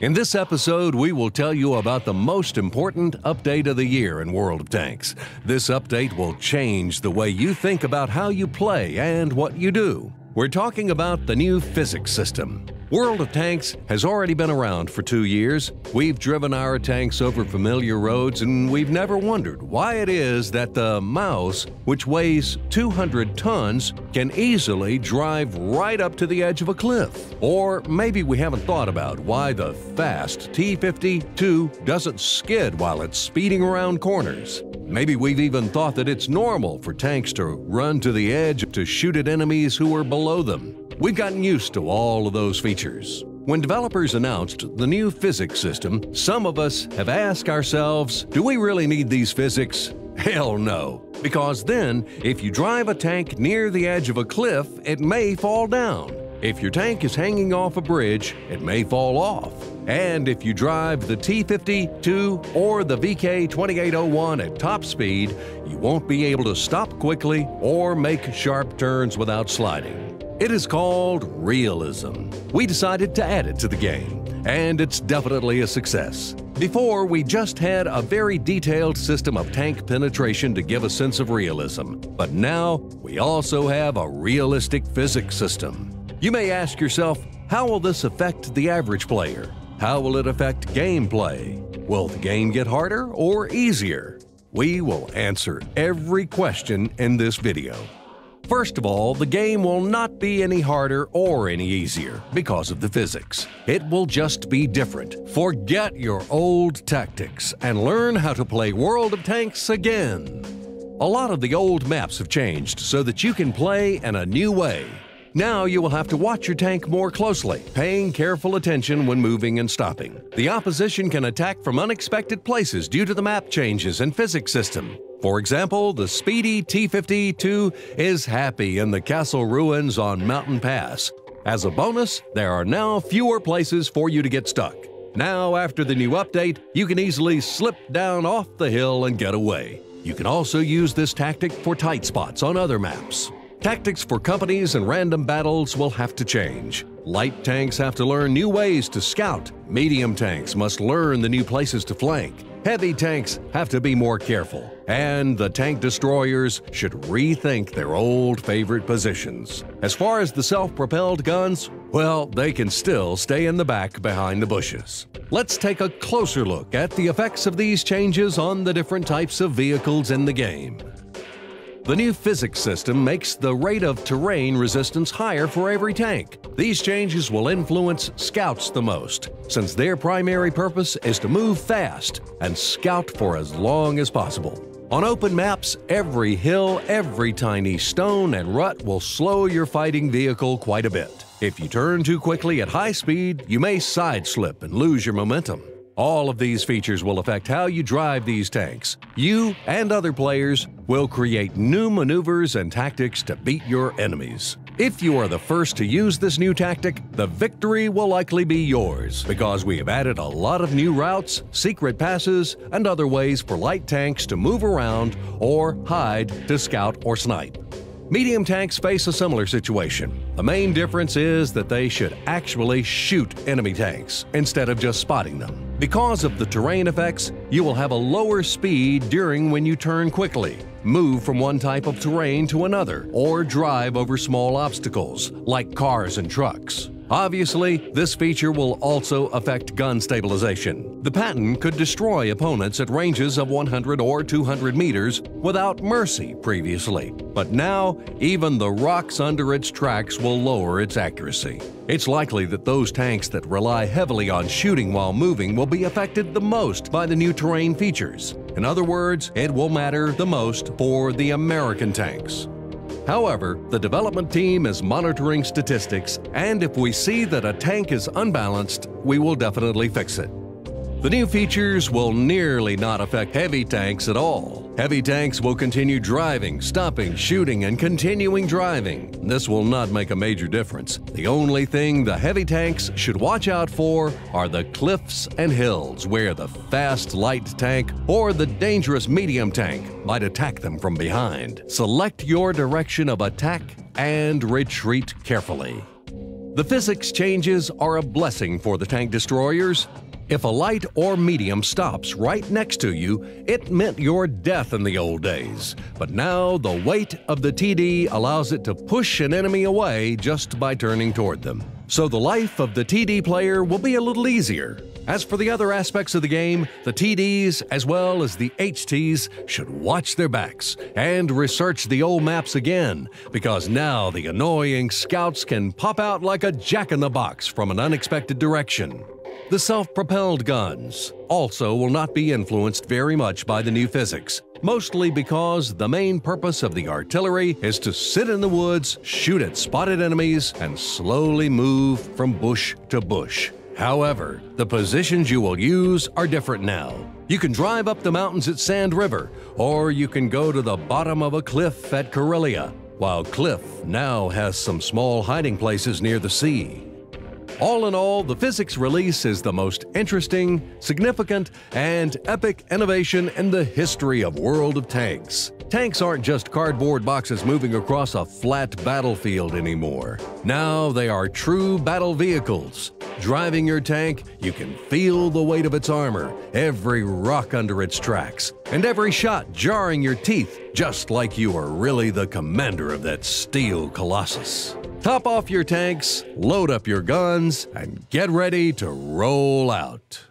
In this episode, we will tell you about the most important update of the year in World of Tanks. This update will change the way you think about how you play and what you do. We're talking about the new physics system. World of Tanks has already been around for 2 years. We've driven our tanks over familiar roads, and we've never wondered why it is that the mouse, which weighs 200 tons, can easily drive right up to the edge of a cliff. Or maybe we haven't thought about why the fast T-52 doesn't skid while it's speeding around corners. Maybe we've even thought that it's normal for tanks to run to the edge to shoot at enemies who are below them. We've gotten used to all of those features. When developers announced the new physics system, some of us have asked ourselves, do we really need these physics? Hell no. Because then, if you drive a tank near the edge of a cliff, it may fall down. If your tank is hanging off a bridge, it may fall off. And if you drive the T-52 or the VK-2801 at top speed, you won't be able to stop quickly or make sharp turns without sliding. It is called realism. We decided to add it to the game, and it's definitely a success. Before, we just had a very detailed system of tank penetration to give a sense of realism, but now we also have a realistic physics system. You may ask yourself, how will this affect the average player? How will it affect gameplay? Will the game get harder or easier? We will answer every question in this video. First of all, the game will not be any harder or any easier because of the physics. It will just be different. Forget your old tactics and learn how to play World of Tanks again. A lot of the old maps have changed so that you can play in a new way. Now you will have to watch your tank more closely, paying careful attention when moving and stopping. The opposition can attack from unexpected places due to the map changes and physics system. For example, the speedy T-52 is happy in the castle ruins on Mountain Pass. As a bonus, there are now fewer places for you to get stuck. Now, after the new update, you can easily slip down off the hill and get away. You can also use this tactic for tight spots on other maps. Tactics for companies and random battles will have to change. Light tanks have to learn new ways to scout. Medium tanks must learn the new places to flank. Heavy tanks have to be more careful. And the tank destroyers should rethink their old favorite positions. As far as the self-propelled guns, well, they can still stay in the back behind the bushes. Let's take a closer look at the effects of these changes on the different types of vehicles in the game. The new physics system makes the rate of terrain resistance higher for every tank. These changes will influence scouts the most, since their primary purpose is to move fast and scout for as long as possible. On open maps, every hill, every tiny stone and rut will slow your fighting vehicle quite a bit. If you turn too quickly at high speed, you may side-slip and lose your momentum. All of these features will affect how you drive these tanks. You and other players will create new maneuvers and tactics to beat your enemies. If you are the first to use this new tactic, the victory will likely be yours because we have added a lot of new routes, secret passes, and other ways for light tanks to move around or hide to scout or snipe. Medium tanks face a similar situation. The main difference is that they should actually shoot enemy tanks instead of just spotting them. Because of the terrain effects, you will have a lower speed during when you turn quickly, move from one type of terrain to another, or drive over small obstacles like cars and trucks. Obviously, this feature will also affect gun stabilization. The pattern could destroy opponents at ranges of 100 or 200 meters without mercy previously, but now even the rocks under its tracks will lower its accuracy. It's likely that those tanks that rely heavily on shooting while moving will be affected the most by the new terrain features. In other words, it will matter the most for the American tanks. However, the development team is monitoring statistics, and if we see that a tank is unbalanced, we will definitely fix it. The new features will nearly not affect heavy tanks at all. Heavy tanks will continue driving, stopping, shooting, and continuing driving. This will not make a major difference. The only thing the heavy tanks should watch out for are the cliffs and hills where the fast light tank or the dangerous medium tank might attack them from behind. Select your direction of attack and retreat carefully. The physics changes are a blessing for the tank destroyers. If a light or medium stops right next to you, it meant your death in the old days. But now the weight of the TD allows it to push an enemy away just by turning toward them. So the life of the TD player will be a little easier. As for the other aspects of the game, the TDs as well as the HTs should watch their backs and research the old maps again, because now the annoying scouts can pop out like a jack-in-the-box from an unexpected direction. The self-propelled guns also will not be influenced very much by the new physics, mostly because the main purpose of the artillery is to sit in the woods, shoot at spotted enemies, and slowly move from bush to bush. However, the positions you will use are different now. You can drive up the mountains at Sand River, or you can go to the bottom of a cliff at Karelia, while Cliff now has some small hiding places near the sea. All in all, the physics release is the most interesting, significant, and epic innovation in the history of World of Tanks. Tanks aren't just cardboard boxes moving across a flat battlefield anymore. Now they are true battle vehicles. Driving your tank, you can feel the weight of its armor, every rock under its tracks, and every shot jarring your teeth, just like you are really the commander of that steel colossus. Top off your tanks, load up your guns, and get ready to roll out.